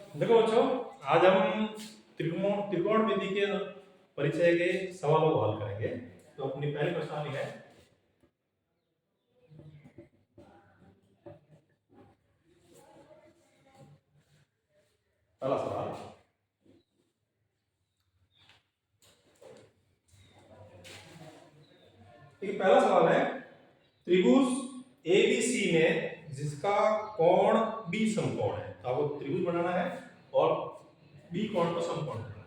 देखो बच्चों, आज हम त्रिकोण विधि के परिचय के सवालों को हल करेंगे। तो अपनी पहली प्रश्नावली है, पहला सवाल। पहला सवाल है, त्रिभुज एबीसी में जिसका कोण बी समकोण है। तो आपको त्रिभुज बनाना है और बी कोण को समकोण बनाना है।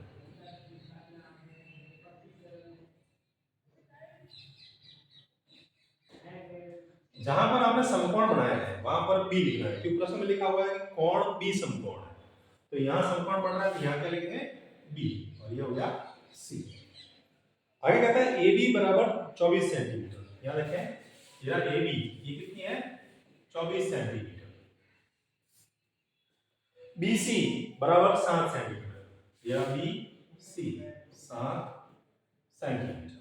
जहां पर आपने समकोण बनाया है वहां पर बी लिखना है, क्योंकि प्रश्न में लिखा हुआ है कि कोण बी समकोण है। तो यहाँ समकोण बन रहा है तो यहाँ क्या लिखेंगे, बी, और ये हो गया सी। आगे कहता है ए बी बराबर 24 सेंटीमीटर। यहाँ देखें, ये ए बी ये कितनी है, 24 सेंटीमीटर। बी सी बराबर 7 सेंटीमीटर। यह बी सी 7 सेंटीमीटर।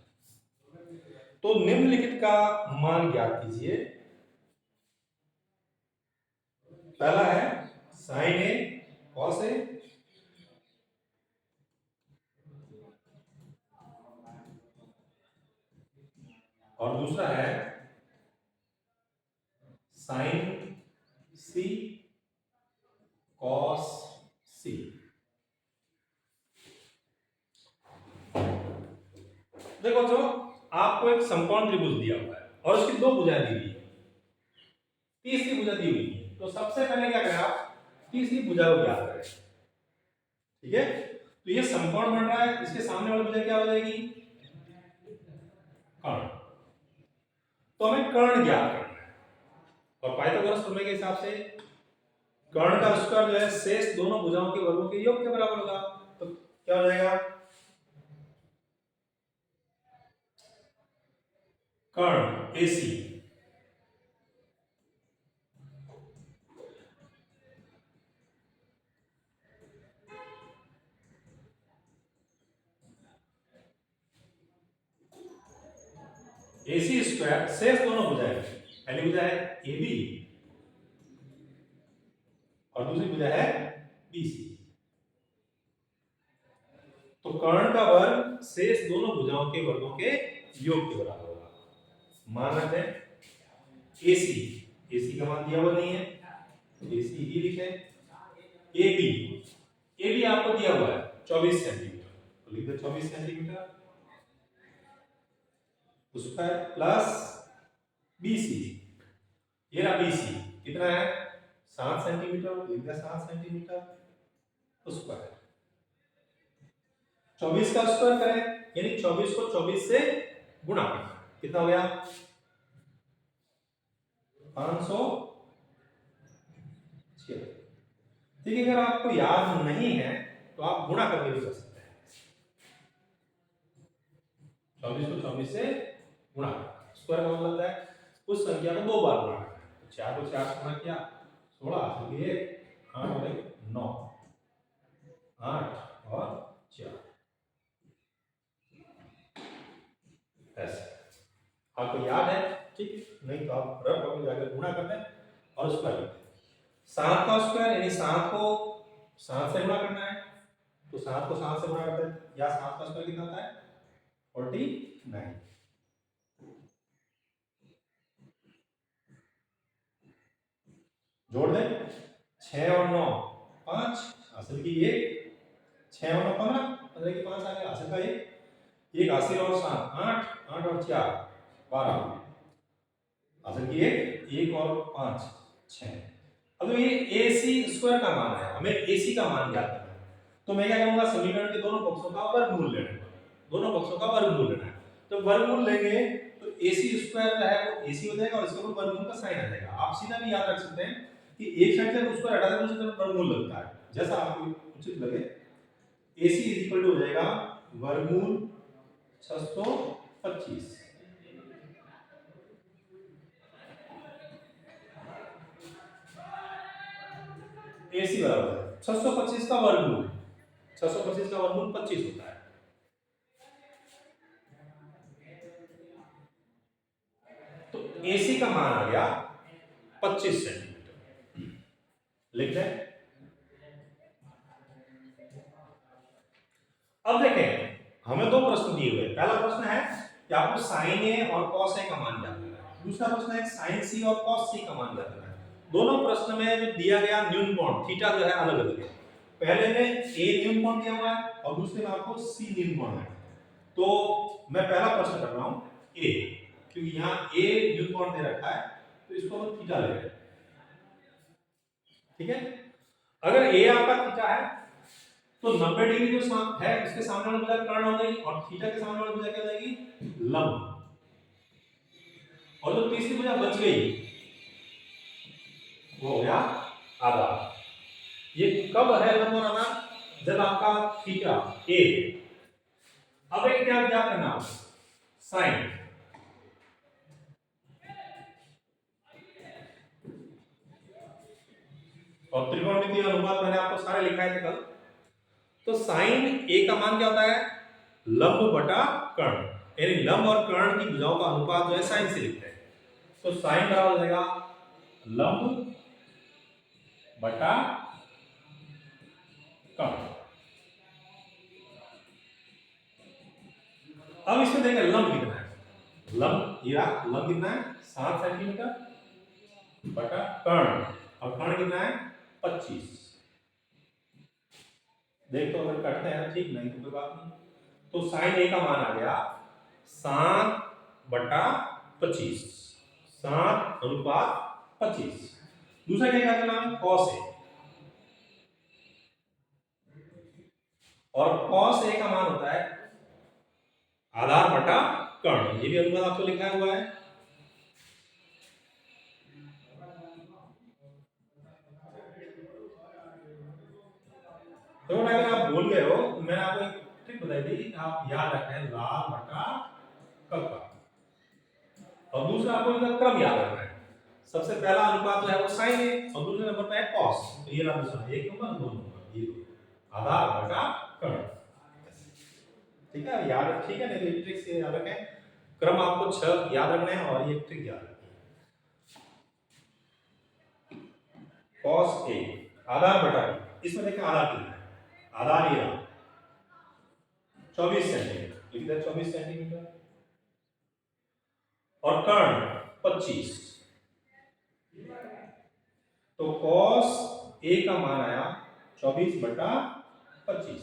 तो निम्नलिखित का मान ज्ञात कीजिए। पहला है साइन ए कॉस ए, और दूसरा है साइन सी कॉस सी। देखो जो आपको एक समकोण त्रिभुज दिया हुआ है और उसकी दो भुजाएं दी हुई है, तीसरी भुजा दी हुई है। तो सबसे पहले क्या करें, आप तीसरी भुजा को ज्ञात करें। ठीक है, तो ये समकोण बन रहा है, इसके सामने वाली भुजा क्या हो जाएगी, कर्ण। तो हमें कर्ण ज्ञात करना है और पाइथागोरस प्रमेय के हिसाब से कर्ण का स्क्वायर जो है शेष दोनों भुजाओं के वर्गों के योग के बराबर होगा। तो क्या हो जाएगा, कर्ण एसी एसी स्क्वायर शेष दोनों भुजाएं, पहली भुजा है ए बी और दूसरी भुजा है बी सी। तो कर्ण का वर्ग शेष दोनों भुजाओं के वर्गों के योग के बराबर होगा। मान लेते हैं एसी, एसी का मान दिया हुआ नहीं है, एसी ही लिखे। ए बी आपको दिया हुआ है 24 सेंटीमीटर, तो लिख दो 24 सेंटीमीटर उसका प्लस बीसी, ये रहा बीसी कितना है 7 सेंटीमीटर, लिख दिया 7 सेंटीमीटर उसका 24 का स्क्वायर करें, यानी 24 को 24 से गुणा करना, कितना हो गया 500। ठीक है, अगर आपको याद नहीं है तो आप गुणा करके भी कर सकते हैं। 24 को 24 से गुणा करना, स्क्वायर का मतलब है उस संख्या को दो बार गुणा करना है। तो 4 को 4 से गुणा किया 16, तो ये 8 और 1 9, 8 और 4 ऐसे। आपको याद है, ठीक, नहीं तो आप रफ कॉपी जाकर गुणा करते हैं और स्क्वायर करते हैं। 7 का स्क्वायर यानी 7 को 7 से गुणा करना है, तो 7 को 7 से गुणा करते हैं, या 7 का स्क्वायर कितना आता है 49। जोड़ दें 6 और 9 5, हासिल की 1, 6 और 9 15, 15 की 5 आ गया, हासिल का 1 हासिल और 7 8, 8 और 4 12, हासिल की 1 और 5 6। अब ये AC स्क्वायर का मान है, हमें AC का मान ज्ञात करना है। तो मैं क्या करूंगा, समीकरण के दोनों पक्षों का वर्गमूल लेना है, दोनों पक्षों का वर्गमूल लेना है। तो वर्गमूल लेंगे तो AC स्क्वायर जो है वो AC हो जाएगा और इसके ऊपर वर्गमूल का साइन आ जाएगा। आप सीधा भी याद रख सकते हैं कि एक साइड से उसको हटा दें, दूसरी तरफ वर्गमूल लगता है, जैसा आपको उचित लगे। AC हो जाएगा वर्गमूल 625। AC बराबर है 625 का वर्गमूल, 625 का वर्गमूल 25 होता है। तो AC का मान आ गया 25 सेंटीमीटर। लिख लें अब देखें, हमें दो प्रश्न दिए हुए हैं। पहला प्रश्न है कि आपको sin a और cos a का मान ज्ञात करना है। दूसरा प्रश्न है sin c और cos c का मान ज्ञात करना है। दोनों प्रश्न में जो दिया गया न्यून कोण थीटा जो है अलग अलग है। पहले में a न्यून कोण दिया हुआ है और दूसरे में आपको c न्यून कोण है। तो मैं पहला प्रश्न कर रहा हूं a, क्योंकि यहां a न्यून कोण दे रखा है तो इसको हम थीटा ले रहे हैं। ठीक है, अगर a आपका थीटा है तो 90 डिग्री जो है इसके सामने वाली भुजा कर्ण हो गई और थीटा के सामने वाली भुजा क्या हो जाएगी, लंब। और जो तीसरी भुजा बच गई वो हो गया आधार। ये कब है लंब और आधार, जब आपका थीटा a। अब एक क्या ज्ञात करना है, साइन। और त्रिकोणमितीय अनुपात मैंने आपको सारे लिखाए थे कल। तो साइन a का मान क्या होता है, लंब बटा कर्ण, यानी लंब और कर्ण की भुजाओं का अनुपात जो है साइन से लिखते हैं। तो साइन बराबर हो जाएगा लंब बटा कर्ण। अब इसमें देखें लंब कितना है, लंब लंब कितना है 7 सेंटीमीटर बटा कर्ण, और कर्ण कितना है 25। देख तो अगर कटते हैं ठीक, नहीं तो कोई बात नहीं। तो साइन ए का मान आ गया 7 बटा 25, 7 अनुपात 25। दूसरा क्या करना है, कॉस ए, और कॉस ए का मान होता है आधार बटा कर्ण। ये भी अनुपात आपको लिखा हुआ है। तो अगर आप भूल गए हो तो मैंने आपको एक ट्रिक बताई थी, आप याद रखें लाल बटा कक्का। और दूसरा आपको इनका क्रम याद रखना है। सबसे पहला अनुपात जो है वो साइन है और दूसरे नंबर पे है कॉस। तो ये रहा दूसरा, एक नंबर दो नंबर, ये दो आधार बटा कर्ण। ठीक है, याद रख, ठीक है, नहीं तो ट्रिक से याद रखें। क्रम आपको 6 याद रखना है और ये ट्रिक याद रखनी है। कॉस ए आधार बटा, इसमें देखें आधार कितना है, आधार ये रहा 24 सेंटीमीटर, इधर 24 सेंटीमीटर, और कर्ण 25। तो कॉस ए का मान आया 24 बटा 25।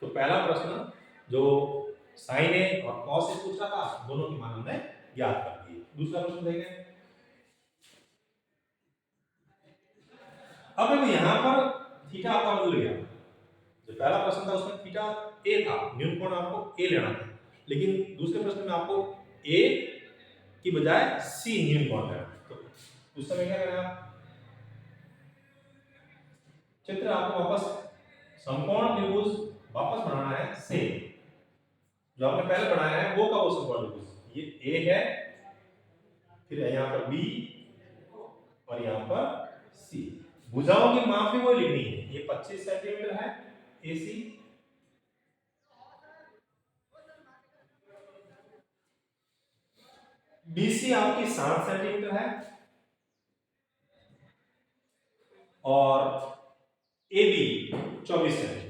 तो पहला प्रश्न जो साइन ए और कॉस ए पूछा था, दोनों के मान हमने ज्ञात कर दिए। दूसरा प्रश्न देखें। अब देखो यहां पर थीटा आपका बदल गया। जो पहला प्रश्न था उसमें थीटा ए था, न्यून कोण आपको ए लेना था, लेकिन दूसरे प्रश्न में आपको ए की बजाय सी न्यून कोण लेना है। तो उस समय क्या करना है, चित्र आपको वापस समकोण त्रिभुज वापस बनाना है सेम जो आपने पहले बनाया है, वो का वो समकोण त्रिभुज। ये ए है, फिर है यहाँ पर बी और यहाँ पर सी। भुजाओं की माप भी वो लिखनी है। ये 25 सेंटीमीटर है एसी, बीसी आपकी 7 सेंटीमीटर है, और AB 24 सेंटीमीटर।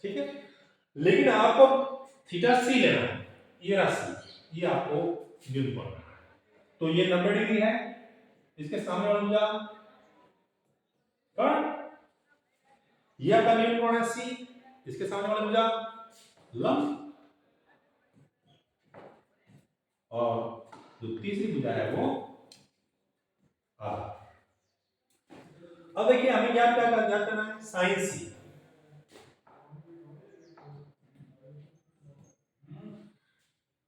ठीक है, लेकिन आपको थीटा सी लेना है, ये राशि ये आपको न्यून पड़ना है। तो ये 90 डिग्री है, इसके सामने वाला भुजा कर्ण, ये आपका न्यून कोण है सी, इसके सामने वाला भुजा लंब, और जो तीसरी भुजा है वो आधार। अब देखिए हमें क्या करना है, साइन सी।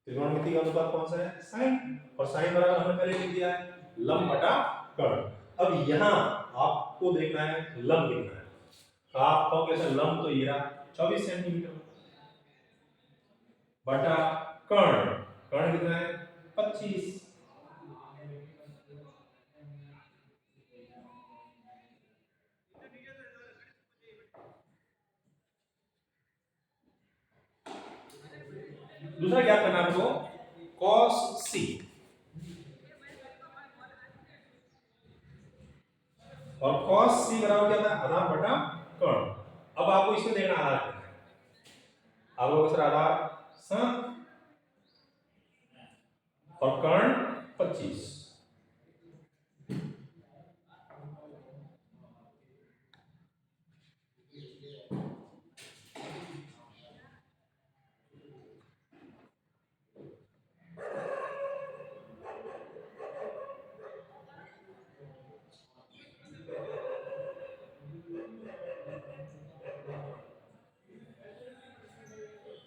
त्रिकोणमिति का अनुपात कौन सा है, साइन, और साइन बराबर हमने पहले लिख दिया है लंब बटा कर्ण। अब यहां आपको देखना है लंब कितना है। तो आप कहोगे सर लंब तो ये रहा 24 सेंटीमीटर बटा कर्ण, कर्ण कितना है 25। दूसरा क्या करना है आपको, cos c। और cos c बराबर क्या था, आधार बटा कर्ण। अब आपको इसमें देखना आधार क्या है, आपको सर आधार 7 और कर्ण 25।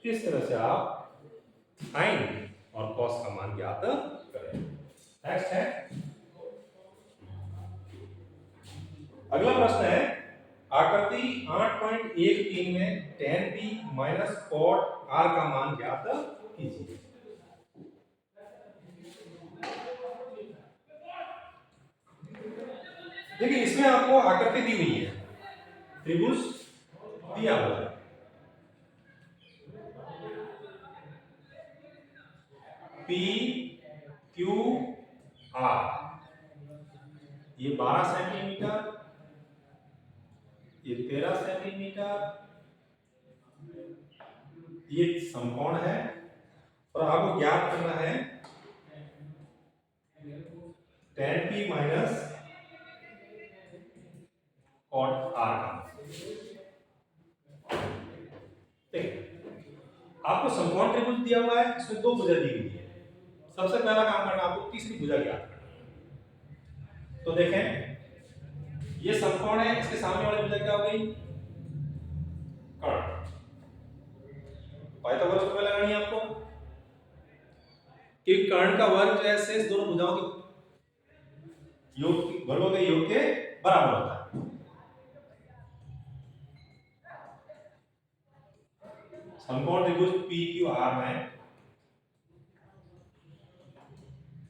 इस तरह से आप साइन और कॉस का मान ज्ञात करें। नेक्स्ट है, अगला प्रश्न है, आकृति 8.13 में tan p minus cot r का मान ज्ञात कीजिए। देखिए इसमें आपको आकृति दी हुई है, त्रिभुज दिया हुआ है, P Q R, ये 12 सेंटीमीटर, ये 13 सेंटीमीटर, ये समकोण है और आपको ज्ञात करना है tan p minus cot r का। आपको समकोण त्रिभुज दिया हुआ है, इसमें दो भुजा दी हुई है। सबसे पहला काम करना आपको तीसरी भुजा ज्ञात करना है। तो देखें ये समकोण है, इसके सामने वाली भुजा क्या हो गई, कर्ण। पाइथागोरस का लगानी है आपको कि कर्ण का वर्ग जो है शेष दोनों भुजाओं के योग, वर्गों के योग के बराबर होता है। समकोण त्रिभुज PQR में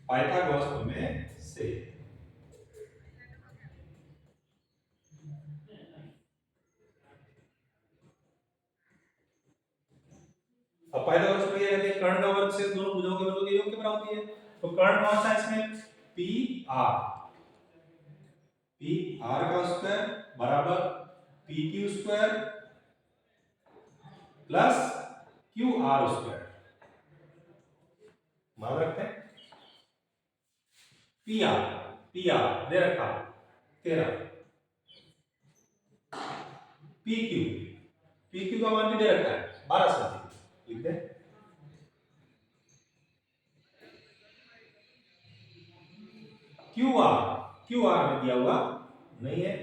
पाइथागोरस प्रमेय से अब पाइथागोरस प्रमेय कहते हैं कर्ण का वर्ग शेष दोनों भुजाओं के वर्गों के योग के बराबर होती है। तो कर्ण कौन सा है इसमें, PR का स्क्वायर बराबर PQ square plus QR square. मान रखते हैं PR दे रखा 13, PQ का मान भी दे रखा है 12 सेंटीमीटर, लिख दे। QR में दिया हुआ नहीं है,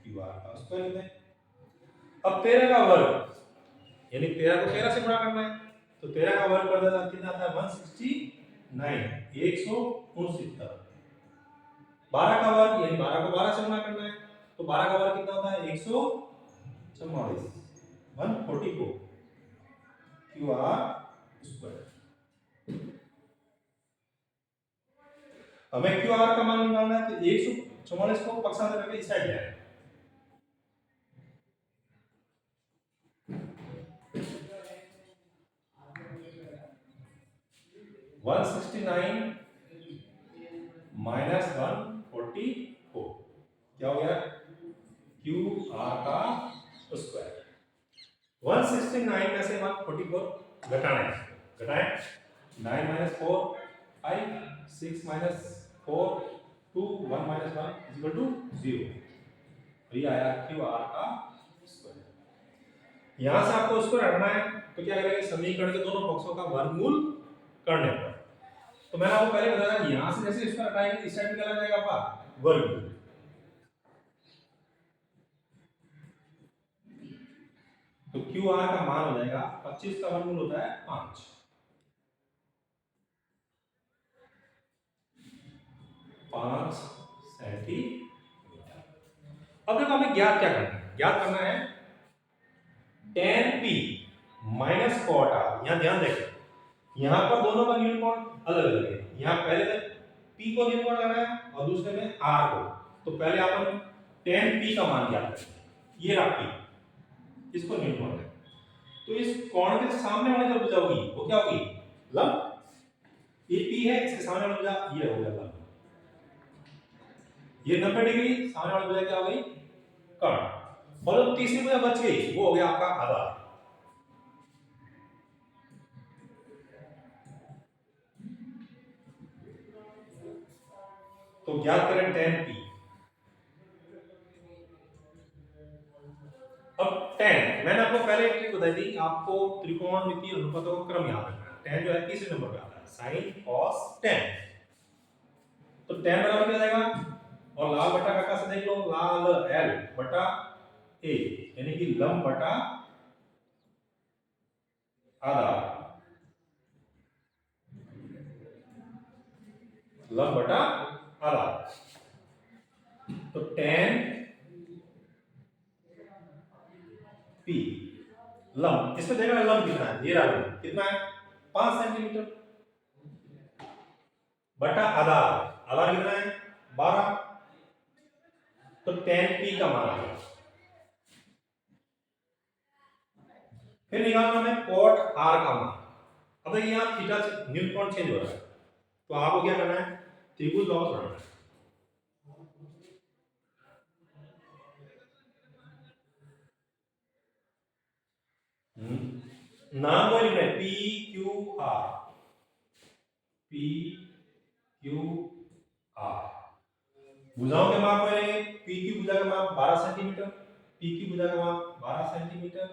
QR का स्क्वायर लिख दे। अब 13 का वर्ग यानी 13 को 13 से गुणा करना है, तो 13 का वर्ग कर देता कितना आता है 169, 169। 12 का वर्ग यानी 12 को 12 से गुणा करना है, तो 12 का वर्ग कितना होता है 144, 144 QR स्क्वायर। हमें QR का मान निकालना है, तो 144 को पक्षांतर करके इस साइड ले आए, माइनस 144 क्या हो गया, QR का स्क्वायर। 169 में से 144 घटाना है, घटाएं 9 minus 4 5 6 minus 4 2 1 minus 1 equal to 0। ये आया QR का स्क्वायर। यहां से आपको स्क्वायर हटाना है, तो क्या करेंगे, समीकरण के दोनों पक्षों का वर्गमूल करने पर। तो मैंने आपको पहले बताया यहां से जैसे स्क्वायर हटाएंगे इस साइड निकला जाएगा आपका वर्गमूल। तो QR का मान हो जाएगा 25 का वर्गमूल होता है 5, 5 सेंटीमीटर। अब देखो हमें ज्ञात क्या करना है, ज्ञात करना है tan p minus cot r। यहां ध्यान देखें, यहां पर दोनों का न्यून कोण अलग अलग है। यहां पहले p को न्यून कोण लगाना है और दूसरे में r को। तो पहले अपन tan p का मान ज्ञात करेंगे, ये रहा p, इसको न्यून कोण है। तो इस कोण के सामने वाली जो भुजा होगी वो क्या होगी, लंब। ये p है, इसके सामने वाली भुजा ये हो गया लंब। ये 90 डिग्री, सामने वाली भुजा क्या हो गई, कर्ण। और जो तीसरी भुजा बच गई वो हो गया आपका आधार। तो ज्ञात करें tan p। अब tan, मैंने आपको पहले एक ट्रिक बताई थी, आपको त्रिकोणमितीय अनुपातों का क्रम याद रखना है। tan जो है तीसरे नंबर पे आता है, sin cos tan। तो tan बराबर क्या हो जाएगा, और लाल बटा काका से देख लो, लाल l बटा a, यानी कि लंब बटा आधा, लंब बटा आधा। तो tan p लंब, इसमें देखना लंब कितना है, ये रहा लंब कितना है 5 सेंटीमीटर, बटा आधार, आधार कितना है 12। तो tan p का मान आ गया। फिर निकालना है cot r का मान। अब देखिए यहाँ थीटा न्यूटन कोण चेंज हो रहा है, तो आपको क्या करना है, त्रिभुज वापस बनाना है। नाम को लिखना है P Q R, P Q R. भुजाओं के माप करेंगे, पी की भुजा का माप 12 सेंटीमीटर, पी की भुजा का माप 12 सेंटीमीटर,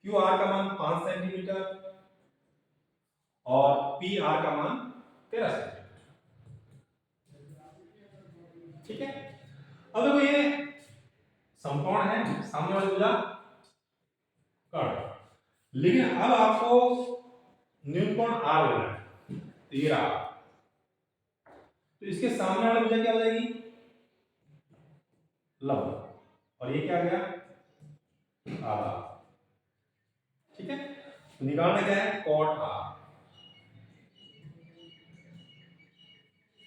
क्यू आर का मान 5 सेंटीमीटर और पी आर का मान 13 सेंटीमीटर। ठीक है। अब देखो ये समकोण है, सामने वाली भुजा कर्ण, लेकिन अब आपको न्यूनतम कोण आर लेना है, 13। तो इसके सामने वाली भुजा क्या हो जाएगी, लंब, और ये क्या आ गया आधा। ठीक है, तो निकालना क्या है cot r,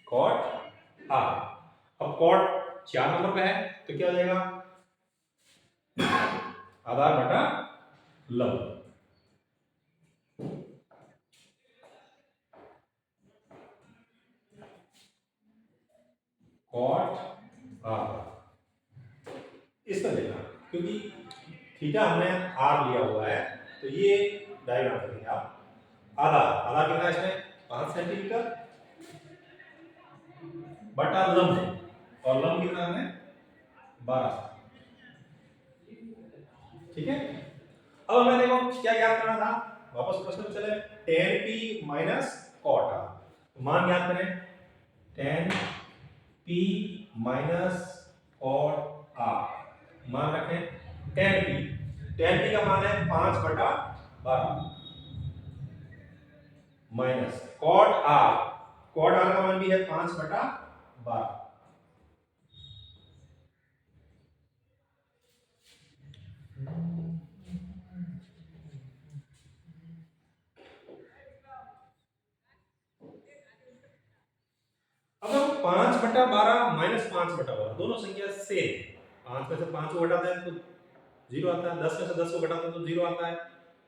cot r। अब cot 4 नंबर पे है तो क्या हो जाएगा, आधार बटा लंब। cot r इस पर देखना, क्योंकि थीटा हमने r लिया हुआ है, तो ये डायग्राम करेंगे आप। आधार, आधार कितना है इसमें 5 सेंटीमीटर बटा लंब, और लंब कितना है 12। ठीक है। अब हमें देखो क्या याद करना था, वापस प्रश्न में चले, tan p minus cot r। मान याद करें, tan p minus cot r, मान रखें tan p का मान है 5 बटा 12 माइनस cot r का मान भी है 5 बटा 12। अब देखो 5 बटा 12 माइनस 5 बटा 12 दोनों संख्या सेम, 5 में से 5 को घटाते हैं तो 0 आता है, 10 में से 10 को घटाते हैं तो 0 आता है,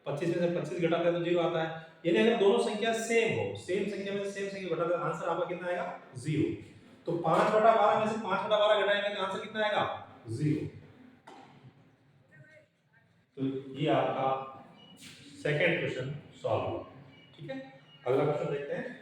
25 में से 25 घटाते हैं तो 0 आता है। यानी अगर दोनों संख्या सेम हो, सेम संख्या में से सेम संख्या घटाते हैं, आंसर आपका कितना आएगा 0। तो 5 बटा 12 में से 5 बटा 12 घटाएंगे तो आंसर कितना आएगा 0। तो ये आपका सेकंड क्वेश्चन सॉल्व हुआ। ठीक है, अगला क्वेश्चन देखते हैं।